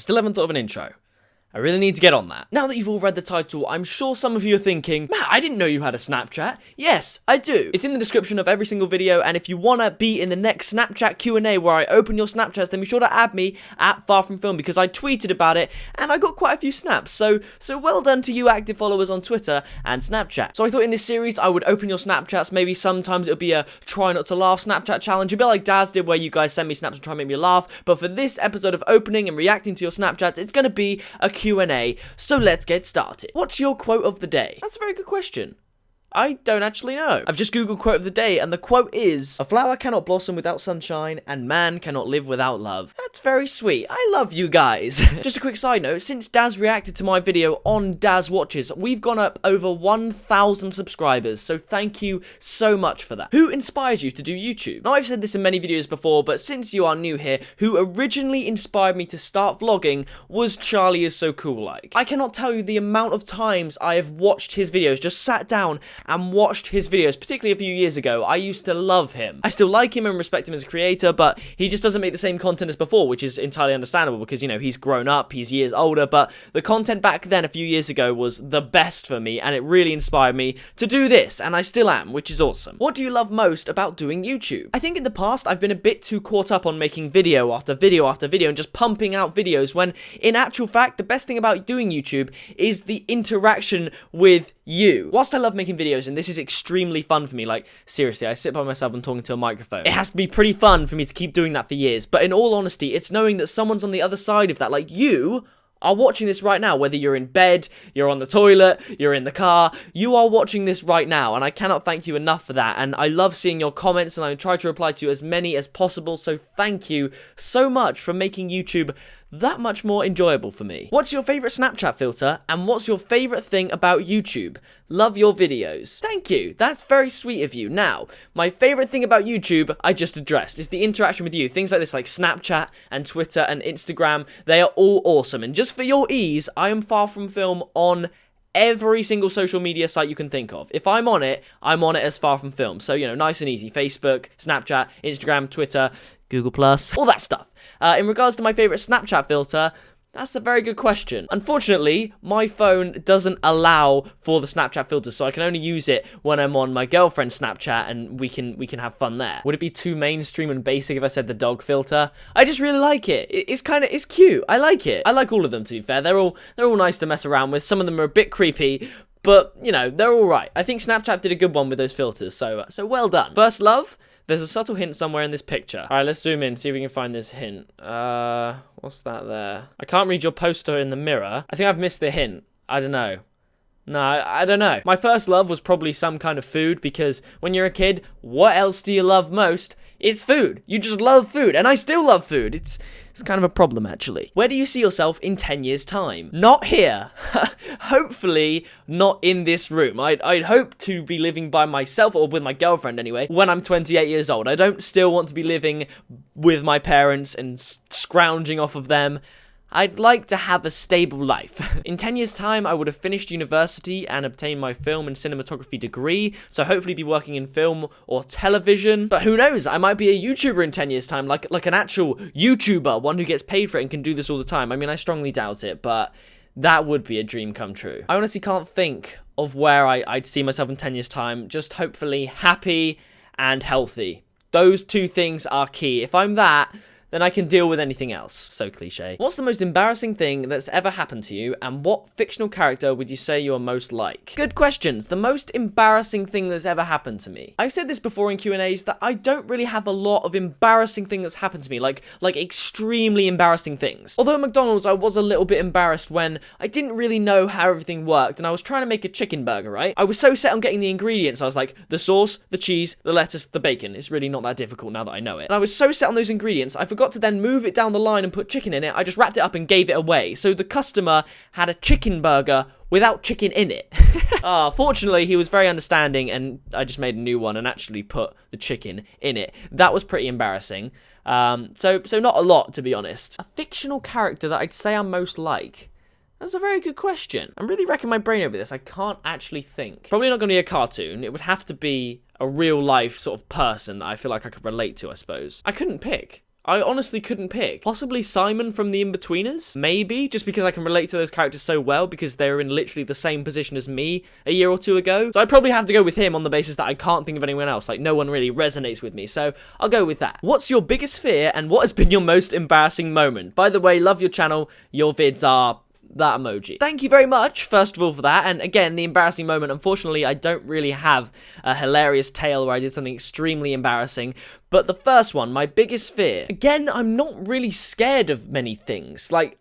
Still haven't thought of an intro. I really need to get on that. Now that you've all read the title, I'm sure some of you are thinking, Matt, I didn't know you had a Snapchat. Yes, I do. It's in the description of every single video, and if you want to be in the next Snapchat Q&A where I open your Snapchats, then be sure to add me at Far From Film, because I tweeted about it, and I got quite a few snaps. So well done to you active followers on Twitter and Snapchat. So I thought in this series, I would open your Snapchats. Maybe sometimes it would be a try not to laugh Snapchat challenge, a bit like Daz did, where you guys send me snaps and try and make me laugh. But for this episode of opening and reacting to your Snapchats, it's going to be a Q&A. So let's get started. What's your quote of the day? That's a very good question. I don't actually know. I've just googled quote of the day, and the quote is, "A flower cannot blossom without sunshine, and man cannot live without love." That's very sweet. I love you guys. Just a quick side note, since Daz reacted to my video on Daz Watches, we've gone up over 1,000 subscribers, so thank you so much for that. Who inspires you to do YouTube? Now, I've said this in many videos before, but since you are new here, who originally inspired me to start vlogging was Charlie Is So Cool Like. I cannot tell you the amount of times I have watched his videos, just sat down and watched his videos, particularly a few years ago. I used to love him. I still like him and respect him as a creator, but he just doesn't make the same content as before, which is entirely understandable because, you know, he's grown up, he's years older, but the content back then a few years ago was the best for me, and it really inspired me to do this, and I still am, which is awesome. What do you love most about doing YouTube? I think in the past, I've been a bit too caught up on making video after video after video and just pumping out videos, when in actual fact, the best thing about doing YouTube is the interaction with you. Whilst I love making videos, and this is extremely fun for me, like, seriously, I sit by myself and talking to a microphone. It has to be pretty fun for me to keep doing that for years, but in all honesty, it's knowing that someone's on the other side of that, like, you are watching this right now, whether you're in bed, you're on the toilet, you're in the car, you are watching this right now, and I cannot thank you enough for that, and I love seeing your comments, and I try to reply to as many as possible, so thank you so much for making YouTube that much more enjoyable for me. What's your favourite Snapchat filter, and what's your favourite thing about YouTube? Love your videos. Thank you, that's very sweet of you. Now, my favourite thing about YouTube, I just addressed, is the interaction with you. Things like this, like Snapchat and Twitter and Instagram, they are all awesome, and just for your ease, I am Far From Film on every single social media site you can think of. If I'm on it as Far From Film. So, you know, nice and easy. Facebook, Snapchat, Instagram, Twitter, Google+, all that stuff. In regards to my favourite Snapchat filter, that's a very good question. Unfortunately, my phone doesn't allow for the Snapchat filter, so I can only use it when I'm on my girlfriend's Snapchat, and we can have fun there. Would it be too mainstream and basic if I said the dog filter? I just really like it. It's cute. I like it. I like all of them, to be fair. They're all nice to mess around with. Some of them are a bit creepy, but, you know, they're all right. I think Snapchat did a good one with those filters, so well done. First love? There's a subtle hint somewhere in this picture. All right, let's zoom in, see if we can find this hint. What's that there? I can't read your poster in the mirror. I think I've missed the hint. I don't know. No, I don't know. My first love was probably some kind of food, because when you're a kid, what else do you love most? It's food. You just love food, and I still love food. It's kind of a problem, actually. Where do you see yourself in 10 years' time? Not here. Hopefully not in this room. I'd hope to be living by myself, or with my girlfriend anyway, when I'm 28 years old. I don't still want to be living with my parents and scrounging off of them. I'd like to have a stable life. In 10 years' time, I would have finished university and obtained my film and cinematography degree, so hopefully be working in film or television. But who knows, I might be a YouTuber in 10 years' time, like an actual YouTuber, one who gets paid for it and can do this all the time. I mean, I strongly doubt it, but that would be a dream come true. I honestly can't think of where I'd see myself in 10 years' time, just hopefully happy and healthy. Those two things are key. If I'm that, then I can deal with anything else. So cliche. What's the most embarrassing thing that's ever happened to you, and what fictional character would you say you're most like? Good questions. The most embarrassing thing that's ever happened to me. I've said this before in Q&As that I don't really have a lot of embarrassing thing that's happened to me, like extremely embarrassing things. Although at McDonald's, I was a little bit embarrassed when I didn't really know how everything worked, and I was trying to make a chicken burger, right? I was so set on getting the ingredients, I was like, the sauce, the cheese, the lettuce, the bacon. It's really not that difficult now that I know it. And I was so set on those ingredients, I forgot to then move it down the line and put chicken in it. I just wrapped it up and gave it away. So the customer had a chicken burger without chicken in it. Fortunately, he was very understanding, and I just made a new one and actually put the chicken in it. That was pretty embarrassing. So not a lot, to be honest. A fictional character that I'd say I'm most like. That's a very good question. I'm really racking my brain over this. I can't actually think. Probably not going to be a cartoon. It would have to be a real life sort of person that I feel like I could relate to, I suppose. I couldn't pick. I honestly couldn't pick. Possibly Simon from The Inbetweeners? Maybe, just because I can relate to those characters so well, because they're in literally the same position as me a year or two ago. So I'd probably have to go with him on the basis that I can't think of anyone else. Like, no one really resonates with me, so I'll go with that. What's your biggest fear, and what has been your most embarrassing moment? By the way, love your channel. Your vids are... that emoji. Thank you very much, first of all, for that. And again, the embarrassing moment, unfortunately, I don't really have a hilarious tale where I did something extremely embarrassing. But the first one, my biggest fear. Again, I'm not really scared of many things. Like,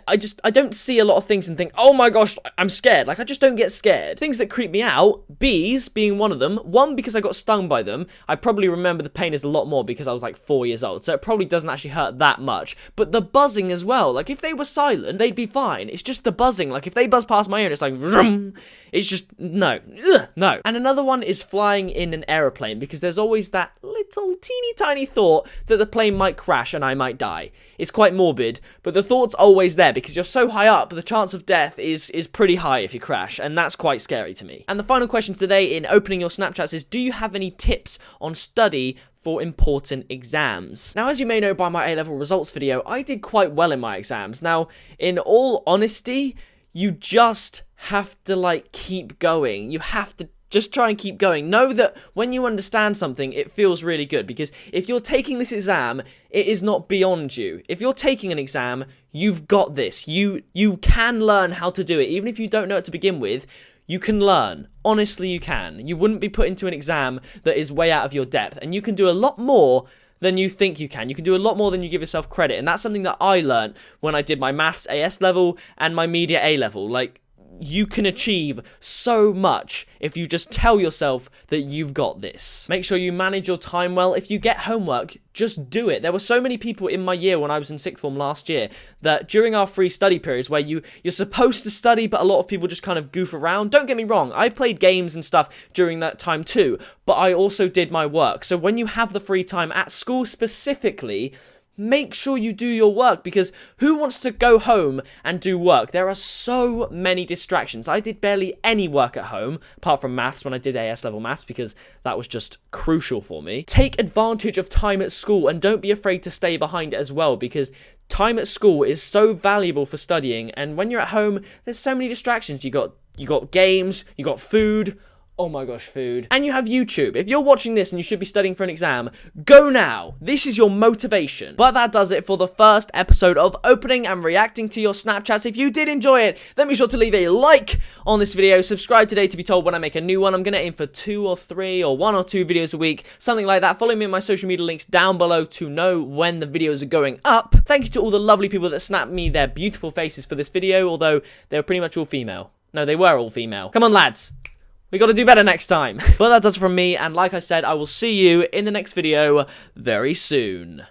I don't see a lot of things and think, oh my gosh, I'm scared. Like, I just don't get scared. Things that creep me out, bees being one of them. One, because I got stung by them. I probably remember the pain is a lot more because I was like 4 years old, so it probably doesn't actually hurt that much. But the buzzing as well, like if they were silent, they'd be fine. It's just the buzzing. Like if they buzz past my ear and it's like, vroom, it's just, no, ugh, no. And another one is flying in an aeroplane, because there's always that little teeny tiny thought that the plane might crash and I might die. It's quite morbid, but the thought's always there because you're so high up, the chance of death is pretty high if you crash, and that's quite scary to me. And the final question today in opening your Snapchats is, do you have any tips on study for important exams? Now, as you may know by my A-level results video, I did quite well in my exams. Now, in all honesty, you just have to, like, keep going. You have to just try and keep going. Know that when you understand something, it feels really good, because if you're taking this exam, it is not beyond you. If you're taking an exam, you've got this. You can learn how to do it. Even if you don't know it to begin with, you can learn. Honestly, you can. You wouldn't be put into an exam that is way out of your depth, and you can do a lot more than you think you can. You can do a lot more than you give yourself credit, and that's something that I learned when I did my maths AS level and my media A level. Like, you can achieve so much if you just tell yourself that you've got this. Make sure you manage your time well. If you get homework, just do it. There were so many people in my year when I was in sixth form last year that during our free study periods where you're supposed to study, but a lot of people just kind of goof around. Don't get me wrong, I played games and stuff during that time too, but I also did my work. So when you have the free time at school specifically, make sure you do your work, because who wants to go home and do work? There are so many distractions. I did barely any work at home, apart from maths when I did AS level maths, because that was just crucial for me. Take advantage of time at school, and don't be afraid to stay behind it as well, because time at school is so valuable for studying, and when you're at home, there's so many distractions. You got games, you got food. Oh my gosh, food. And you have YouTube. If you're watching this and you should be studying for an exam, go now. This is your motivation. But that does it for the first episode of opening and reacting to your Snapchats. If you did enjoy it, then be sure to leave a like on this video. Subscribe today to be told when I make a new one. I'm going to aim for 2 or 3 or 1 or 2 videos a week, something like that. Follow me on my social media links down below to know when the videos are going up. Thank you to all the lovely people that snapped me their beautiful faces for this video, although they were pretty much all female. No, they were all female. Come on, lads. We got to do better next time. But that does it from me, and like I said, I will see you in the next video very soon.